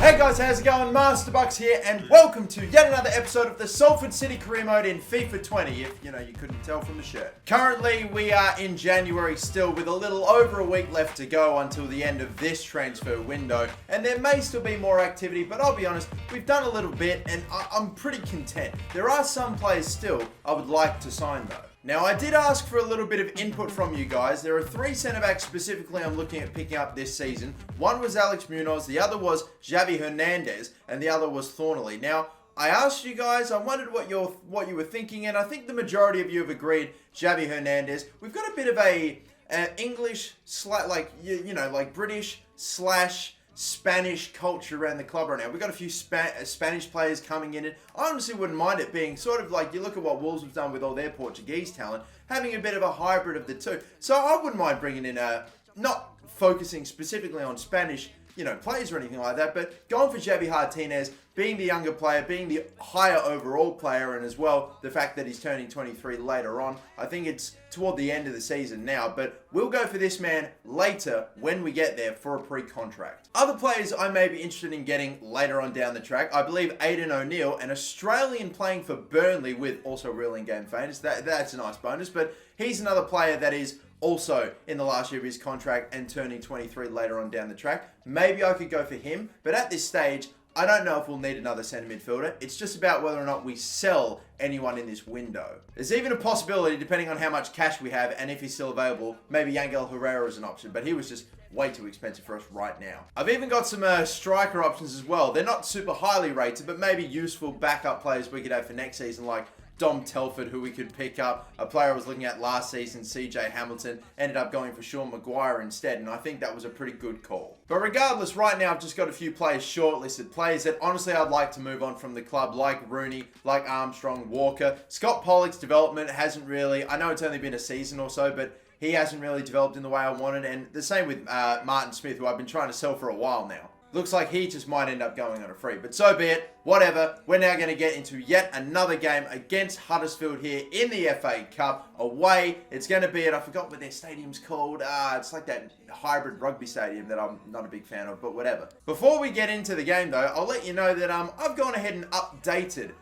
Hey guys, how's it going? Masterbucks here, and welcome to yet another episode of the Salford City Career Mode in FIFA 20, if you couldn't tell from the shirt. Currently, we are in January still, with a little over a week left to go until the end of this transfer window, and there may still be more activity, but I'll be honest, we've done a little bit, and I'm pretty content. There are some players still I would like to sign though. Now, I did ask for a little bit of input from you guys. There are three centre-backs specifically I'm looking at picking up this season. One was Alex Munoz, the other was Xavi Hernandez, and the other was Thornley. Now, I asked you guys, I wondered what you were thinking, and I think the majority of you have agreed Xavi Hernandez. We've got a bit of a English, like British / Spanish culture around the club right now. We've got a few Spanish players coming in, and I honestly wouldn't mind it being sort of like, you look at what Wolves have done with all their Portuguese talent, having a bit of a hybrid of the two. So I wouldn't mind bringing in not focusing specifically on Spanish, players or anything like that, but going for Xavi Martinez, being the younger player, being the higher overall player, and as well, the fact that he's turning 23 later on. I think it's toward the end of the season now, but we'll go for this man later when we get there for a pre-contract. Other players I may be interested in getting later on down the track, I believe Aidan O'Neill, an Australian playing for Burnley with also real in-game fans. That's a nice bonus, but he's another player that is also in the last year of his contract and turning 23 later on down the track. Maybe I could go for him, but at this stage, I don't know if we'll need another centre midfielder. It's just about whether or not we sell anyone in this window. There's even a possibility, depending on how much cash we have and if he's still available, maybe Yangel Herrera is an option, but he was just way too expensive for us right now. I've even got some striker options as well. They're not super highly rated, but maybe useful backup players we could have for next season, like Dom Telford, who we could pick up. A player I was looking at last season, CJ Hamilton, ended up going for Sean Maguire instead, and I think that was a pretty good call. But regardless, right now I've just got a few players shortlisted, players that honestly I'd like to move on from the club, like Rooney, like Armstrong, Walker. Scott Pollock's development hasn't really, I know it's only been a season or so, but he hasn't really developed in the way I wanted, and the same with Martin Smith, who I've been trying to sell for a while now. Looks like he just might end up going on a free, but so be it. Whatever. We're now going to get into yet another game against Huddersfield here in the FA Cup. Away. It's going to be at, I forgot what their stadium's called. It's like that hybrid rugby stadium that I'm not a big fan of, but whatever. Before we get into the game though, I'll let you know that I've gone ahead and updated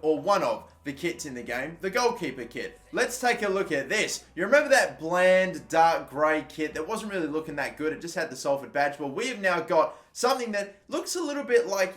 one of the kits in the game, the goalkeeper kit. Let's take a look at this. You remember that bland dark grey kit that wasn't really looking that good? It just had the Salford badge. Well, we have now got something that looks a little bit like,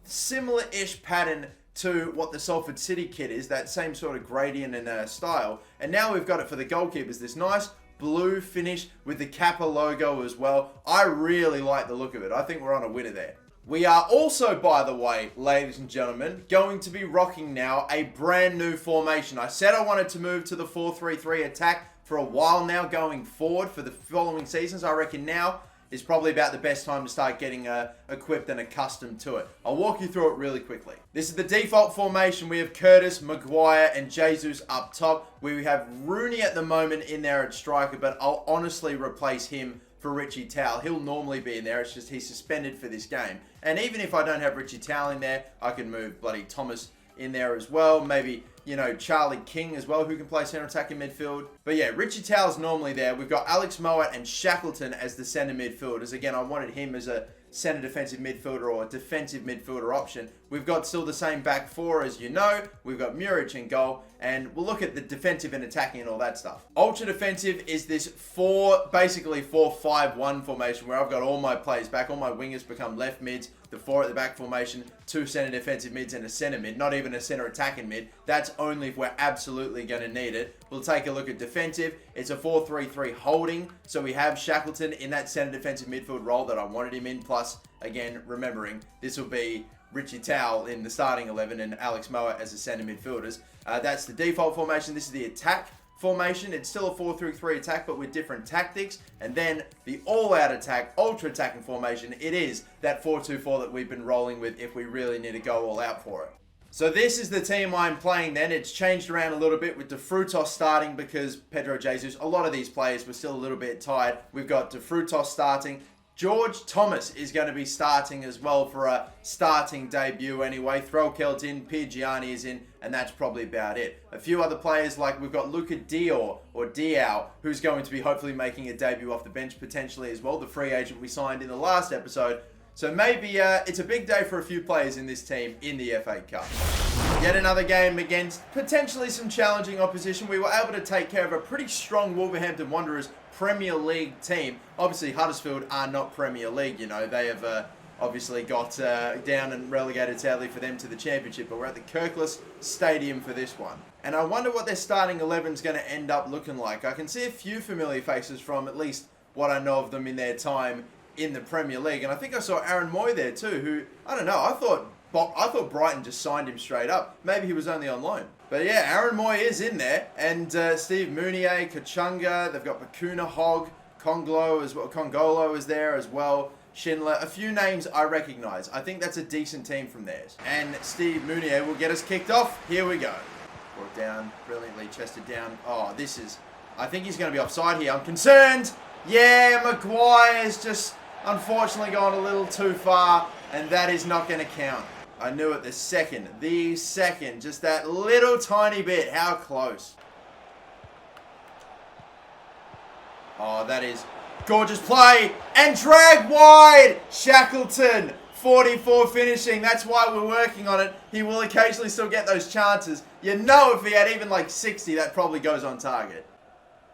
similar-ish pattern to what the Salford City kit is, that same sort of gradient and style. And now we've got it for the goalkeepers, this nice blue finish with the Kappa logo as well. I really like the look of it. I think we're on a winner there. We are also, by the way, ladies and gentlemen, going to be rocking now a brand new formation. I said I wanted to move to the 4-3-3 attack for a while now going forward for the following seasons. I reckon now is probably about the best time to start getting equipped and accustomed to it. I'll walk you through it really quickly. This is the default formation. We have Curtis, Maguire, and Jesus up top. We have Rooney at the moment in there at striker, but I'll honestly replace him for Richie Towell. He'll normally be in there. It's just he's suspended for this game. And even if I don't have Richie Towell in there, I can move bloody Thomas in there as well. Maybe, Charlie King as well, who can play centre attacking midfield. But yeah, Richie Towell's normally there. We've got Alex Mowat and Shackleton as the centre midfielders. Again, I wanted him as a centre defensive midfielder or a defensive midfielder option. We've got still the same back four as you know. We've got Muric in goal, and we'll look at the defensive and attacking and all that stuff. Ultra defensive is this basically 4-5-1 formation where I've got all my players back. All my wingers become left mids, the four at the back formation, 2 centre defensive mids and a centre mid, not even a centre attacking mid. That's only if we're absolutely going to need it. We'll take a look at defensive. It's a 4-3-3 holding, so we have Shackleton in that centre defensive midfield role that I wanted him in, plus, again, remembering, this will be Richie Towell in the starting 11 and Alex Mowat as the centre midfielders. That's the default formation. This is the attack formation. It's still a 4-3-3 attack, but with different tactics. And then the all-out attack, ultra-attacking formation, it is that 4-2-4 that we've been rolling with if we really need to go all out for it. So this is the team I'm playing then. It's changed around a little bit with De Frutos starting because Pedro Jesus, a lot of these players were still a little bit tired. We've got De Frutos starting. George Thomas is going to be starting as well for a starting debut anyway. Threlkeld's in, Piergiani is in, and that's probably about it. A few other players like we've got Luca Dior or Diao, who's going to be hopefully making a debut off the bench potentially as well. The free agent we signed in the last episode. So maybe it's a big day for a few players in this team in the FA Cup. Yet another game against potentially some challenging opposition. We were able to take care of a pretty strong Wolverhampton Wanderers Premier League team. Obviously, Huddersfield are not Premier League, you know. They have obviously got down and relegated, sadly, for them to the Championship. But we're at the Kirkless Stadium for this one. And I wonder what their starting 11 is going to end up looking like. I can see a few familiar faces from at least what I know of them in their time in the Premier League. And I think I saw Aaron Moy there too, who, I don't know, I thought Brighton just signed him straight up. Maybe he was only on loan. But yeah, Aaron Moy is in there. And Steve Mounier, Kachunga, they've got Bakuna Hogg, Congolo is there as well. Schindler, a few names I recognise. I think that's a decent team from theirs. And Steve Mounier will get us kicked off. Here we go. Brought down, brilliantly chested down. Oh, this is, I think he's going to be offside here. I'm concerned. Yeah, Maguire's just unfortunately gone a little too far, and that is not going to count. I knew it the second, just that little tiny bit. How close. Oh, that is gorgeous play, and drag wide. Shackleton, 44 finishing. That's why we're working on it. He will occasionally still get those chances. You know, if he had even like 60, that probably goes on target.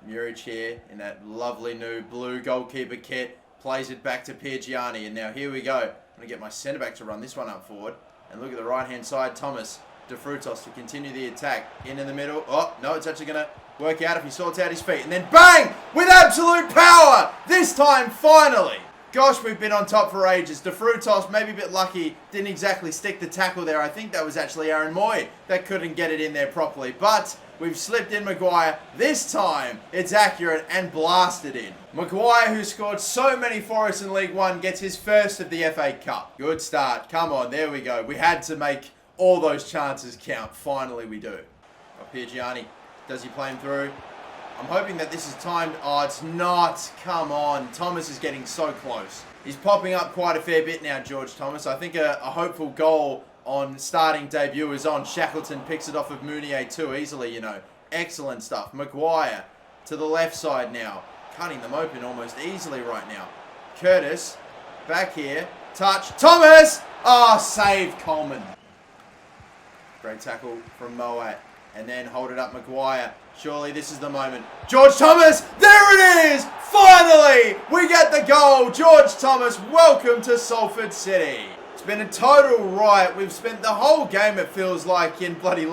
Muric here in that lovely new blue goalkeeper kit. Plays it back to Piergianni. And now here we go. I'm going to get my centre-back to run this one up forward. And look at the right-hand side. Thomas De Frutos to continue the attack. In the middle. Oh, no, it's actually going to work out if he sorts out his feet. And then bang! With absolute power! This time, finally! Gosh, we've been on top for ages. De Frutos, maybe a bit lucky, didn't exactly stick the tackle there. I think that was actually Aaron Moy that couldn't get it in there properly. But we've slipped in Maguire. This time, it's accurate and blasted in. Maguire, who scored so many for us in League One, gets his first of the FA Cup. Good start. Come on, there we go. We had to make all those chances count. Finally, we do. Piergianni, does he play him through? I'm hoping that this is timed. Oh, it's not. Come on. Thomas is getting so close. He's popping up quite a fair bit now, George Thomas. I think a hopeful goal on starting debut is on. Shackleton picks it off of Mounier too easily, you know. Excellent stuff. Maguire to the left side now. Cutting them open almost easily right now. Curtis back here. Touch. Thomas! Oh, save Coleman. Great tackle from Moat. And then hold it up Maguire. Surely this is the moment. George Thomas! There it is! Finally! We get the goal! George Thomas, welcome to Salford City. It's been a total riot. We've spent the whole game, it feels like, in bloody,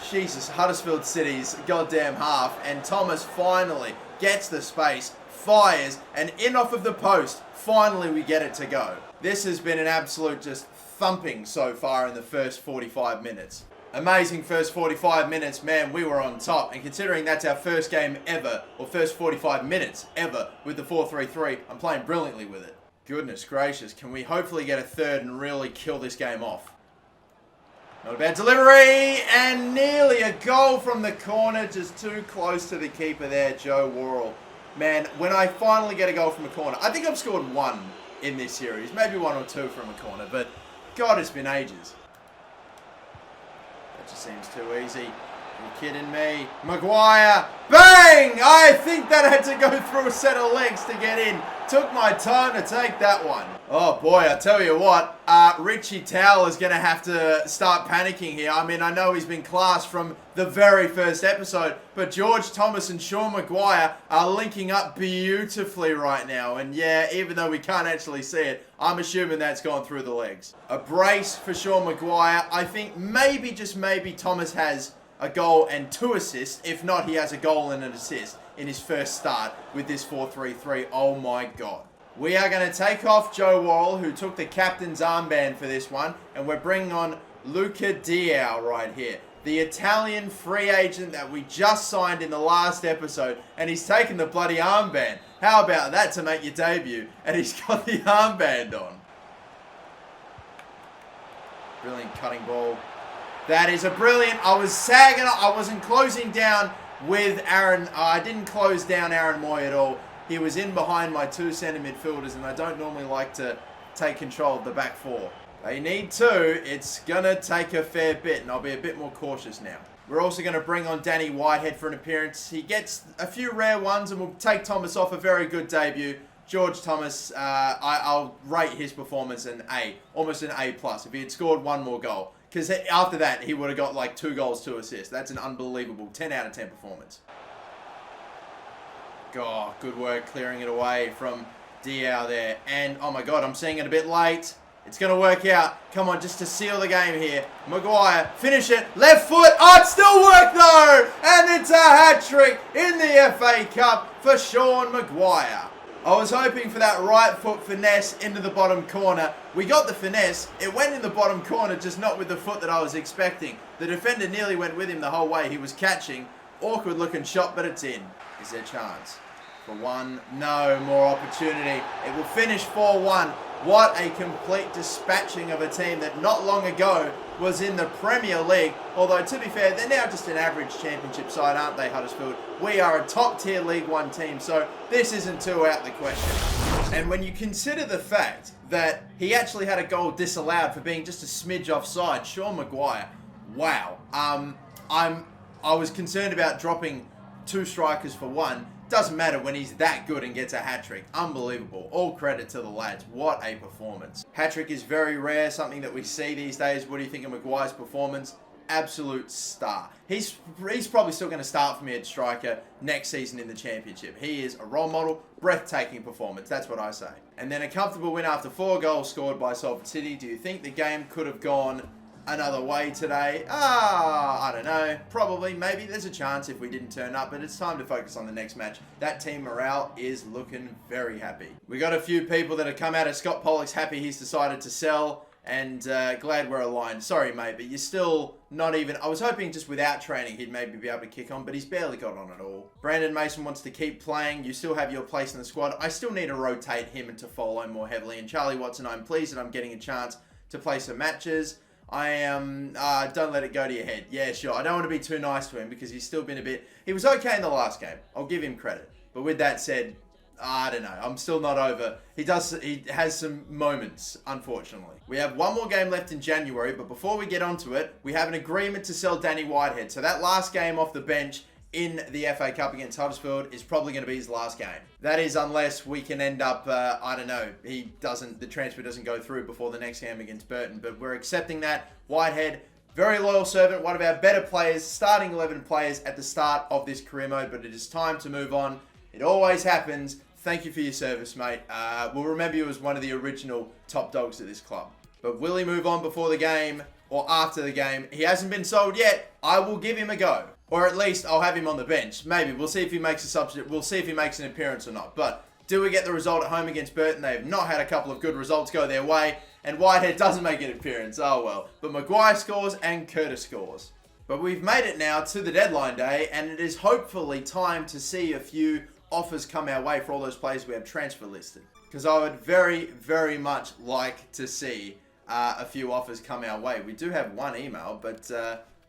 Jesus, Huddersfield City's goddamn half. And Thomas finally gets the space, fires, and in off of the post, finally we get it to go. This has been an absolute just thumping so far in the first 45 minutes. Amazing first 45 minutes, man, we were on top. And considering that's our first game ever, or first 45 minutes ever with the 4-3-3, I'm playing brilliantly with it. Goodness gracious, can we hopefully get a third and really kill this game off? Not a bad delivery, and nearly a goal from the corner, just too close to the keeper there, Joe Worrell. Man, when I finally get a goal from a corner, I think I've scored one in this series, maybe one or two from a corner, but God, it's been ages. Just seems too easy. You're kidding me. Maguire. Bang! I think that had to go through a set of legs to get in. Took my time to take that one. Oh boy, I tell you what. Richie Towell is going to have to start panicking here. I mean, I know he's been classed from the very first episode, but George Thomas and Sean Maguire are linking up beautifully right now. And yeah, even though we can't actually see it, I'm assuming that's gone through the legs. A brace for Sean Maguire. I think maybe, just maybe, Thomas has a goal and 2 assists. If not, he has a goal and an assist in his first start with this 4-3-3. Oh my God. We are going to take off Joe Worrell, who took the captain's armband for this one, and we're bringing on Luca Diao right here, the Italian free agent that we just signed in the last episode, and he's taken the bloody armband. How about that to make your debut? And he's got the armband on. Brilliant cutting ball. That is a brilliant. I was sagging. I wasn't closing down with Aaron. I didn't close down Aaron Moy at all. He was in behind my 2 centre midfielders, and I don't normally like to take control of the back 4. They need to. It's going to take a fair bit, and I'll be a bit more cautious now. We're also going to bring on Danny Whitehead for an appearance. He gets a few rare ones, and we'll take Thomas off a very good debut. George Thomas, I'll rate his performance an A, almost an A+, if he had scored one more goal. Because after that, he would have got like 2 goals, 2 assists. That's an unbelievable 10 out of 10 performance. God, good work clearing it away from Diao there. And, oh my God, I'm seeing it a bit late. It's going to work out. Come on, just to seal the game here. Maguire, finish it. Left foot. Oh, it still worked though. And it's a hat-trick in the FA Cup for Sean Maguire. I was hoping for that right foot finesse into the bottom corner. We got the finesse. It went in the bottom corner, just not with the foot that I was expecting. The defender nearly went with him the whole way. He was catching. Awkward looking shot, but it's in. Is there a chance? For one, no more opportunity. It will finish 4-1. What a complete dispatching of a team that not long ago was in the Premier League. Although, to be fair, they're now just an average championship side, aren't they, Huddersfield? We are a top-tier League One team, so this isn't too out the question. And when you consider the fact that he actually had a goal disallowed for being just a smidge offside, Sean Maguire, wow. I was concerned about dropping 2 strikers for 1. Doesn't matter when he's that good and gets a hat-trick. Unbelievable. All credit to the lads. What a performance. Hat-trick is very rare, something that we see these days. What do you think of Maguire's performance? Absolute star. He's probably still going to start for me at striker next season in the championship. He is a role model. Breathtaking performance. That's what I say. And then a comfortable win after 4 goals scored by Salford City. Do you think the game could have gone another way today? I don't know. Probably. Maybe there's a chance if we didn't turn up, but it's time to focus on the next match. That team morale is looking very happy. We got a few people that have come out of Scott Pollock's happy he's decided to sell, and glad we're aligned. Sorry, mate, but you're still not even... I was hoping just without training he'd maybe be able to kick on, but he's barely got on at all. Brandon Mason wants to keep playing. You still have your place in the squad. I still need to rotate him and to follow more heavily. And Charlie Watson, I'm pleased that I'm getting a chance to play some matches. I am, don't let it go to your head. Yeah, sure. I don't want to be too nice to him because he's still been a bit... He was okay in the last game. I'll give him credit. But with that said, I don't know. I'm still not over. He has some moments, unfortunately. We have one more game left in January, but before we get onto it, we have an agreement to sell Danny Whitehead. So that last game off the bench in the FA Cup against Huddersfield is probably going to be his last game. That is unless we can end up, I don't know, the transfer doesn't go through before the next game against Burton, but we're accepting that. Whitehead, very loyal servant, one of our better players, starting 11 players at the start of this career mode, but it is time to move on. It always happens. Thank you for your service, mate. We'll remember you as one of the original top dogs at this club. But will he move on before the game or after the game? He hasn't been sold yet. I will give him a go. Or at least I'll have him on the bench. Maybe. We'll see if he makes a substitute. We'll see if he makes an appearance or not. But do we get the result at home against Burton? They have not had a couple of good results go their way. And Whitehead doesn't make an appearance. Oh well. But Maguire scores and Curtis scores. But we've made it now to the deadline day. And it is hopefully time to see a few offers come our way for all those players we have transfer listed. Because I would very, very much like to see a few offers come our way. We do have one email, but...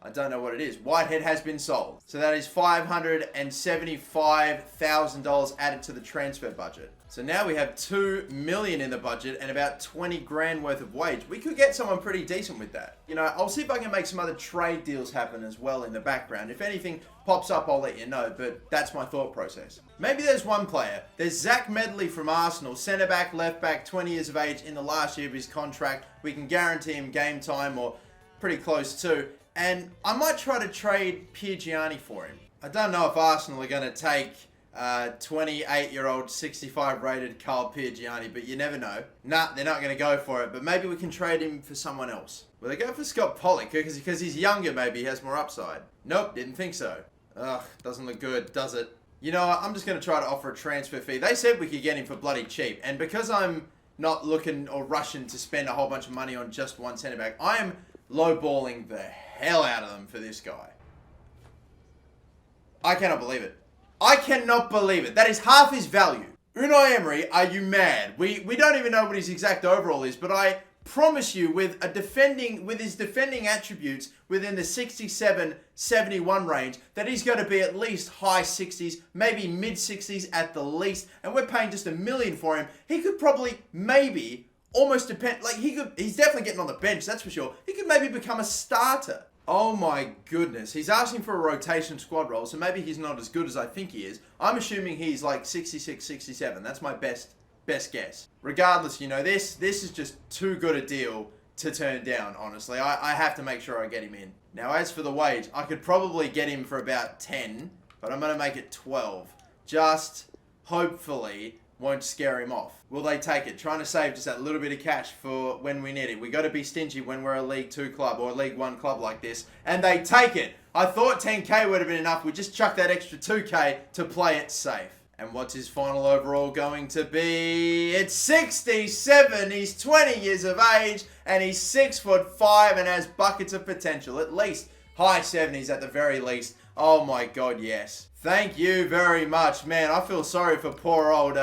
I don't know what it is. Whitehead has been sold. So that is $575,000 added to the transfer budget. So now we have $2 million in the budget and about 20 grand worth of wage. We could get someone pretty decent with that. You know, I'll see if I can make some other trade deals happen as well in the background. If anything pops up, I'll let you know, but that's my thought process. Maybe there's one player. There's Zach Medley from Arsenal, centre back, left back, 20 years of age, in the last year of his contract. We can guarantee him game time or pretty close to. And I might try to trade Piergiani for him. I don't know if Arsenal are going to take 28-year-old, 65-rated Carl Piergiani, but you never know. Nah, they're not going to go for it, but maybe we can trade him for someone else. Will they go for Scott Pollock? Because he's younger, maybe he has more upside. Nope, didn't think so. Ugh, doesn't look good, does it? You know what, I'm just going to try to offer a transfer fee. They said we could get him for bloody cheap, and because I'm not looking or rushing to spend a whole bunch of money on just one centre-back, I am lowballing the hell out of them for this guy. I cannot believe it. I cannot believe it. That is half his value. Unai Emery, are you mad? We don't even know what his exact overall is, but I promise you with his defending attributes within the 67-71 range, that he's going to be at least high 60s, maybe mid 60s at the least, and we're paying just $1 million for him. He could probably, maybe, almost depend, he's definitely getting on the bench, that's for sure. He could maybe become a starter. Oh my goodness. He's asking for a rotation squad role, so maybe he's not as good as I think he is. I'm assuming he's like 66, 67. That's my best best guess. Regardless, you know, this is just too good a deal to turn down, honestly. I have to make sure I get him in. Now, as for the wage, I could probably get him for about 10, but I'm going to make it 12. Just, hopefully, won't scare him off. Will they take it? Trying to save just that little bit of cash for when we need it. We got to be stingy when we're a League 2 club or a League 1 club like this. And they take it. I thought 10k would have been enough. We just chucked that extra 2k to play it safe. And what's his final overall going to be? It's 67. He's 20 years of age and he's 6'5" and has buckets of potential. At least high 70s at the very least. Oh my God, yes. Thank you very much. Man, I feel sorry for poor old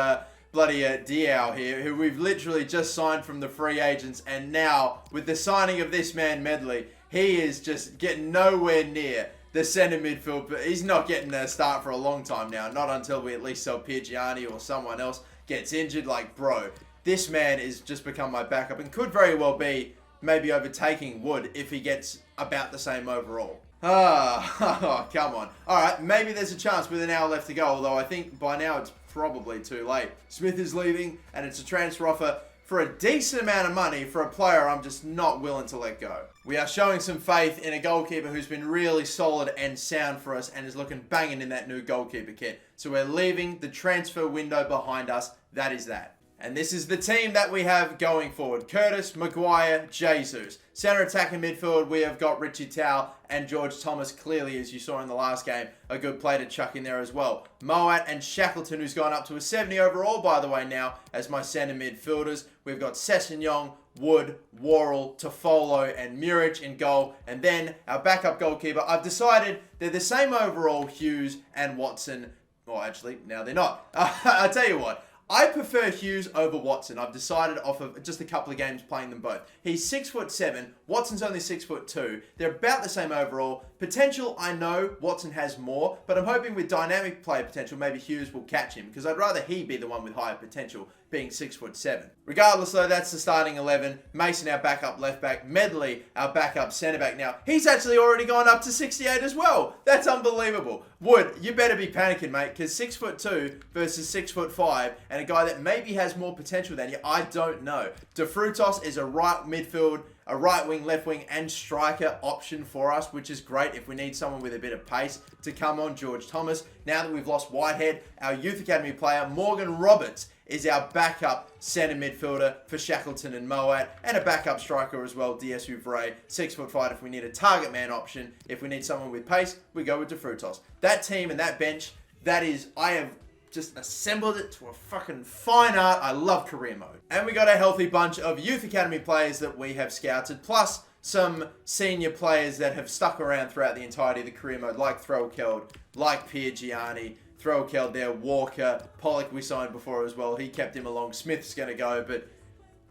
bloody Diao here, who we've literally just signed from the free agents. And now, with the signing of this man Medley, he is just getting nowhere near the centre midfield, but he's not getting a start for a long time now. Not until we at least sell Piergiani or someone else gets injured. Like, bro, this man is just become my backup and could very well be maybe overtaking Wood if he gets about the same overall. Oh, come on. All right, maybe there's a chance with an hour left to go, although I think by now it's probably too late. Smith is leaving, and it's a transfer offer for a decent amount of money for a player I'm just not willing to let go. We are showing some faith in a goalkeeper who's been really solid and sound for us and is looking banging in that new goalkeeper kit. So we're leaving the transfer window behind us. That is that. And this is the team that we have going forward. Curtis, Maguire, Jesus. Centre attacking midfield, we have got Richie Tao and George Thomas, clearly, as you saw in the last game, a good play to chuck in there as well. Moat and Shackleton, who's gone up to a 70 overall, by the way, now, as my centre midfielders. We've got Sessegnon, Wood, Worrell, Toffolo, and Muric in goal. And then our backup goalkeeper, I've decided they're the same overall, Hughes and Watson. Well, actually, now they're not. I'll tell you what. I prefer Hughes over Watson. I've decided off of just a couple of games playing them both. He's 6'7", Watson's only 6'2". They're about the same overall. Potential, I know Watson has more, but I'm hoping with dynamic player potential, maybe Hughes will catch him, because I'd rather he be the one with higher potential, being 6'7". Regardless though, that's the starting 11. Mason, our backup left back. Medley, our backup centre back. Now, he's actually already gone up to 68 as well. That's unbelievable. Wood, you better be panicking, mate, because 6'2" versus 6'5", and a guy that maybe has more potential than you, I don't know. De Frutos is a right midfield, a right wing, left wing, and striker option for us, which is great if we need someone with a bit of pace to come on. George Thomas. Now that we've lost Whitehead, our youth academy player, Morgan Roberts, is our backup centre midfielder for Shackleton and Moat, and a backup striker as well, DS Ouvray, 6'5" if we need a target man option. If we need someone with pace, we go with De Frutos. That team and that bench, that is, I have just assembled it to a fucking fine art. I love career mode. And we got a healthy bunch of youth academy players that we have scouted, plus some senior players that have stuck around throughout the entirety of the career mode, like Threlkeld, like Piergiani, Threlkeld there, Walker, Pollock we signed before as well. He kept him along. Smith's going to go, but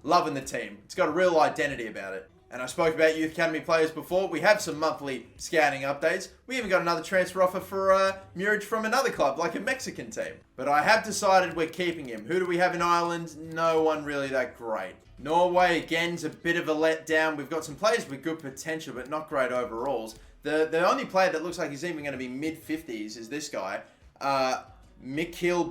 loving the team. It's got a real identity about it. And I spoke about youth academy players before. We have some monthly scouting updates. We even got another transfer offer for Muric from another club, like a Mexican team. But I have decided we're keeping him. Who do we have in Ireland? No one really that great. Norway, again's a bit of a letdown. We've got some players with good potential, but not great overalls. The only player that looks like he's even going to be mid-50s is this guy. Michael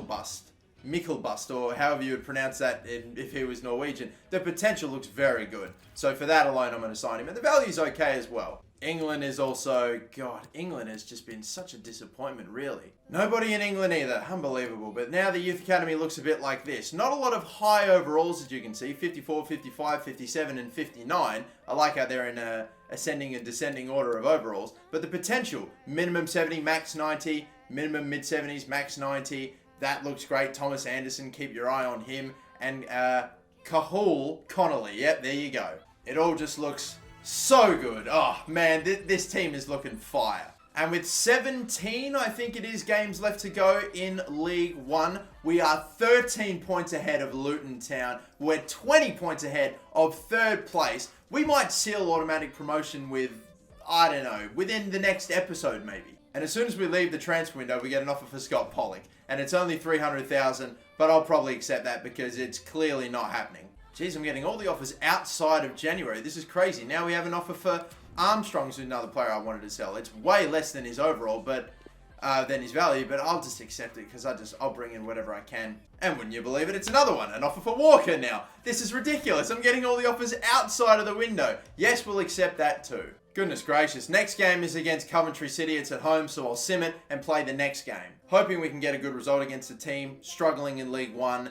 Bust. Mikkelbust, or however you would pronounce that if he was Norwegian. The potential looks very good. So for that alone, I'm going to sign him. And the value's okay as well. England is also... God, England has just been such a disappointment, really. Nobody in England either. Unbelievable. But now the Youth Academy looks a bit like this. Not a lot of high overalls, as you can see. 54, 55, 57, and 59. I like how they're in a ascending and descending order of overalls. But the potential, minimum 70, max 90. Minimum mid-70s, max 90. That looks great. Thomas Anderson, keep your eye on him. And Cathal Connolly. Yep, there you go. It all just looks so good. Oh, man, this team is looking fire. And with 17, I think it is, games left to go in League 1, we are 13 points ahead of Luton Town. We're 20 points ahead of third place. We might seal automatic promotion with, I don't know, within the next episode maybe. And as soon as we leave the transfer window, we get an offer for Scott Pollock. And it's only 300,000, but I'll probably accept that because it's clearly not happening. Jeez, I'm getting all the offers outside of January. This is crazy. Now we have an offer for Armstrong's another player I wanted to sell. It's way less than his overall, but than his value, but I'll just accept it because I'll bring in whatever I can. And wouldn't you believe it, it's another one, an offer for Walker now. This is ridiculous. I'm getting all the offers outside of the window. Yes, we'll accept that too. Goodness gracious. Next game is against Coventry City. It's at home, so I'll sim it and play the next game. Hoping we can get a good result against a team struggling in League One.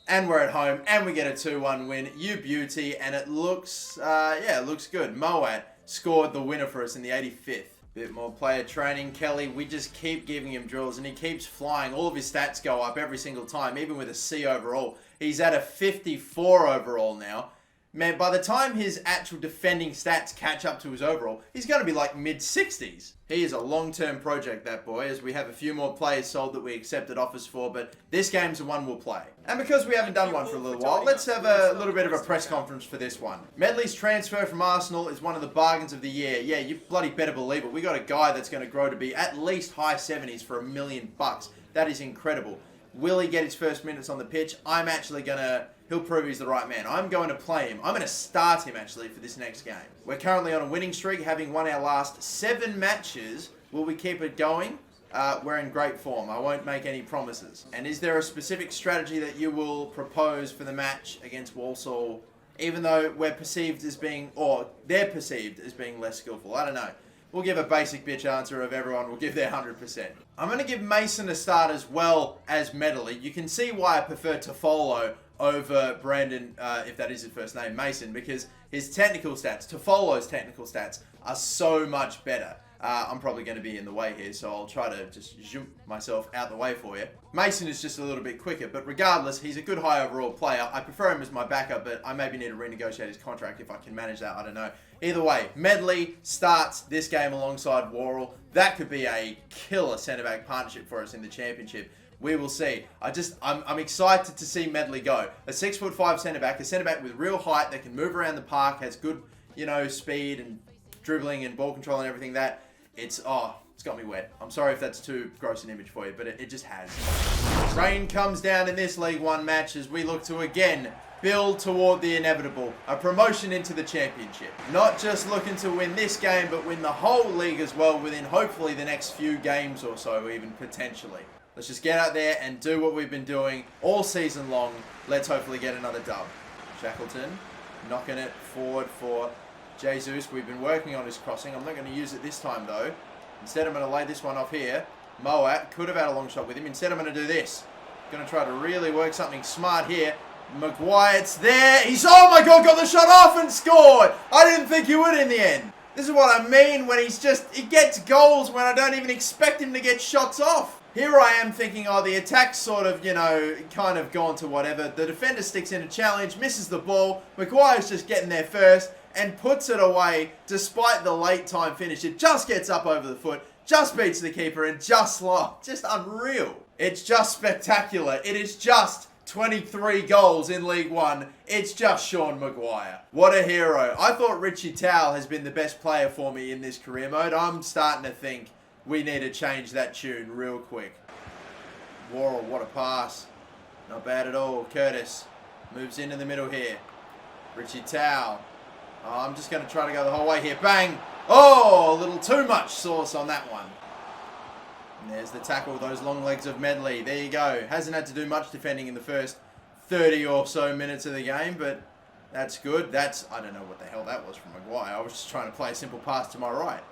And we're at home, and we get a 2-1 win. You beauty, and it looks, it looks good. Moet scored the winner for us in the 85th. Bit more player training. Kelly, we just keep giving him drills, and he keeps flying. All of his stats go up every single time, even with a C overall. He's at a 54 overall now. Man, by the time his actual defending stats catch up to his overall, he's going to be like mid-60s. He is a long-term project, that boy, as we have a few more players sold that we accepted offers for, but this game's the one we'll play. And because we haven't done one for a little while, let's have a little bit of a press conference for this one. Medley's transfer from Arsenal is one of the bargains of the year. Yeah, you bloody better believe it. We got a guy that's going to grow to be at least high 70s for $1 million. That is incredible. Will he get his first minutes on the pitch? I'm actually going to... He'll prove he's the right man. I'm going to play him. I'm going to start him, actually, for this next game. We're currently on a winning streak, having won our last 7 matches. Will we keep it going? We're in great form. I won't make any promises. And is there a specific strategy that you will propose for the match against Walsall, even though we're perceived as being, or they're perceived as being less skillful? I don't know. We'll give a basic bitch answer of everyone will give their 100%. I'm going to give Mason a start as well as Medley. You can see why I prefer Toffolo over Brandon, if that is his first name, Mason, because his technical stats, Toffolo's technical stats, are so much better. I'm probably going to be in the way here, so I'll try to just zoom myself out the way for you. Mason is just a little bit quicker, but regardless, he's a good high overall player. I prefer him as my backup, but I maybe need to renegotiate his contract if I can manage that. I don't know. Either way, Medley starts this game alongside Worrell. That could be a killer centre-back partnership for us in the championship. We will see. I'm excited to see Medley go. A 6'5" centre-back, a centre-back with real height that can move around the park, has good, speed and dribbling and ball control and everything. It's got me wet. I'm sorry if that's too gross an image for you, but it just has. Rain comes down in this League One match as we look to again build toward the inevitable, a promotion into the championship. Not just looking to win this game, but win the whole league as well within hopefully the next few games or so, even potentially. Let's just get out there and do what we've been doing all season long. Let's hopefully get another dub. Shackleton knocking it forward for Jesus. We've been working on his crossing. I'm not going to use it this time though. Instead I'm going to lay this one off here. Moet could have had a long shot with him. Instead I'm going to do this. Going to try to really work something smart here. Maguire, it's there. He's, oh my God, got the shot off and scored. I didn't think he would in the end. This is what I mean when he gets goals when I don't even expect him to get shots off. Here I am thinking, the attack's sort of, kind of gone to whatever. The defender sticks in a challenge, misses the ball. Maguire's just getting there first and puts it away despite the late time finish. It just gets up over the foot, just beats the keeper and just unreal. It's just spectacular. It is just 23 goals in League One. It's just Sean Maguire. What a hero. I thought Richie Towell has been the best player for me in this career mode. I'm starting to think we need to change that tune real quick. Worrell, what a pass. Not bad at all. Curtis moves into the middle here. Richie Towell. I'm just going to try to go the whole way here. Bang! Oh, a little too much sauce on that one. And there's the tackle, those long legs of Medley. There you go. Hasn't had to do much defending in the first 30 or so minutes of the game, but that's good. I don't know what the hell that was from Maguire. I was just trying to play a simple pass to my right.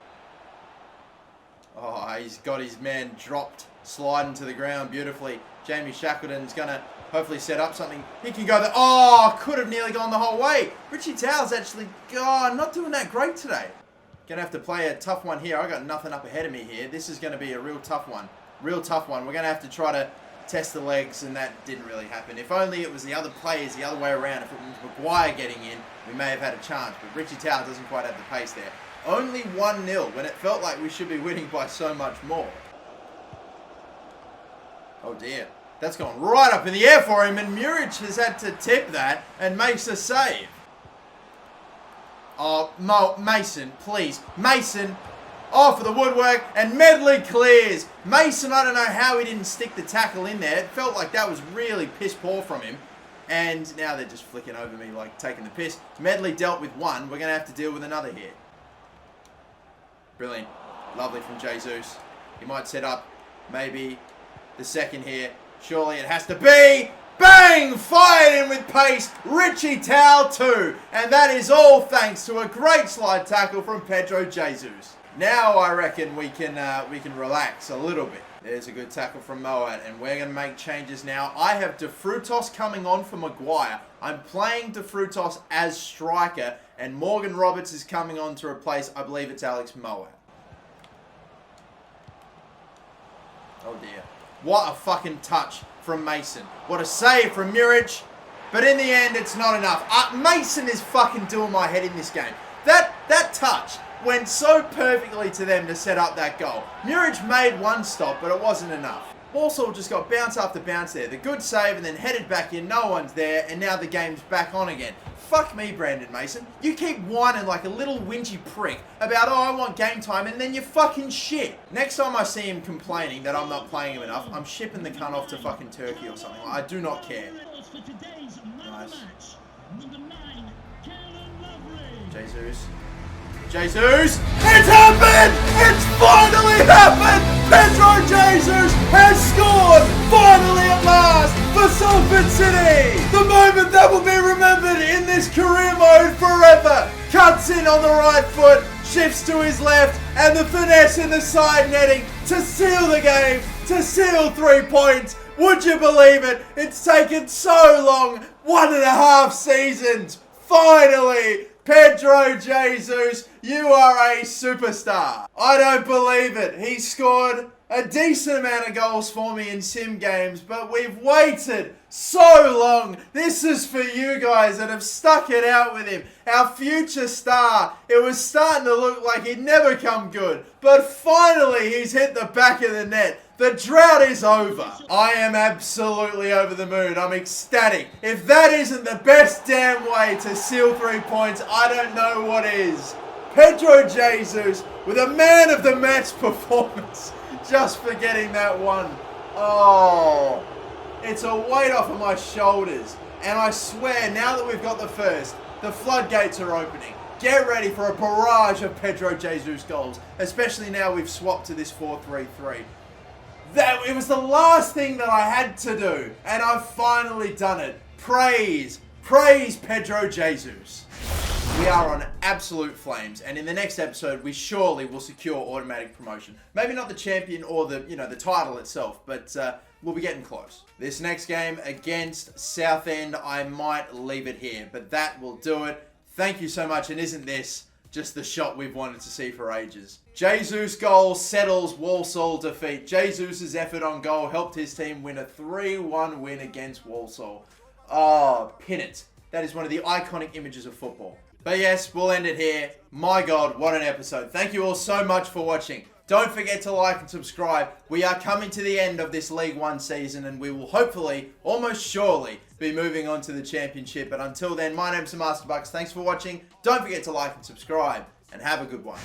Oh, he's got his man dropped, sliding to the ground beautifully. Jamie Shackleton's going to hopefully set up something. He can go there. Oh, could have nearly gone the whole way. Richie Towell's actually, not doing that great today. Going to have to play a tough one here. I got nothing up ahead of me here. This is going to be a real tough one. Real tough one. We're going to have to try to test the legs, and that didn't really happen. If only it was the other players the other way around. If it was Maguire getting in, we may have had a chance. But Richie Towell doesn't quite have the pace there. Only 1-0 when it felt like we should be winning by so much more. Oh dear. That's gone right up in the air for him, and Muric has had to tip that and makes a save. Oh, Mason, please. Mason, for the woodwork, and Medley clears. Mason, I don't know how he didn't stick the tackle in there. It felt like that was really piss poor from him. And now they're just flicking over me like taking the piss. Medley dealt with one. We're going to have to deal with another here. Brilliant. Lovely from Jesus. He might set up. Maybe the second here. Surely it has to be. Bang! Fired in with pace. Richie Towell too. And that is all thanks to a great slide tackle from Pedro Jesus. Now I reckon we can relax a little bit. There's a good tackle from Moat, and we're going to make changes now. I have De Frutos coming on for Maguire. I'm playing De Frutos as striker, and Morgan Roberts is coming on to replace, I believe it's Alex Moat. Oh dear. What a fucking touch from Mason. What a save from Muric. But in the end, it's not enough. Mason is fucking doing my head in this game. That touch went so perfectly to them to set up that goal. Muric made one stop, but it wasn't enough. Walsall just got bounce after bounce there. The good save and then headed back in. No one's there, and now the game's back on again. Fuck me, Brandon Mason. You keep whining like a little whingy prick about, oh, I want game time, and then you fucking shit. Next time I see him complaining that I'm not playing him enough, I'm shipping the cunt off to fucking Turkey or something. I do not care. Nice. Jesus. It's happened! It's finally happened! Pedro Jesus has scored! Finally at last for Salford City! The moment that will be remembered in this career mode forever! Cuts in on the right foot, shifts to his left, and the finesse in the side netting to seal the game, to seal 3 points. Would you believe it? It's taken so long, 1.5 seasons. Finally! Pedro Jesus, you are a superstar. I don't believe it. He scored a decent amount of goals for me in sim games, but we've waited so long. This is for you guys that have stuck it out with him. Our future star. It was starting to look like he'd never come good, but finally he's hit the back of the net. The drought is over. I am absolutely over the moon. I'm ecstatic. If that isn't the best damn way to seal 3 points, I don't know what is. Pedro Jesus with a man of the match performance. Just for getting that one. Oh, it's a weight off of my shoulders. And I swear, now that we've got the first, the floodgates are opening. Get ready for a barrage of Pedro Jesus goals, especially now we've swapped to this 4-3-3. It was the last thing that I had to do, and I've finally done it. Praise Pedro Jesus. We are on absolute flames, and in the next episode, we surely will secure automatic promotion. Maybe not the champion or the title itself, but we'll be getting close. This next game against Southend, I might leave it here, but that will do it. Thank you so much, and isn't this just the shot we've wanted to see for ages? Jesus' goal settles Walsall defeat. Jesus' effort on goal helped his team win a 3-1 win against Walsall. Oh, pin it. That is one of the iconic images of football. But yes, we'll end it here. My God, what an episode. Thank you all so much for watching. Don't forget to like and subscribe. We are coming to the end of this League One season, and we will hopefully, almost surely, be moving on to the Championship. But until then, my name's Master Bucks. Thanks for watching. Don't forget to like and subscribe, and have a good one.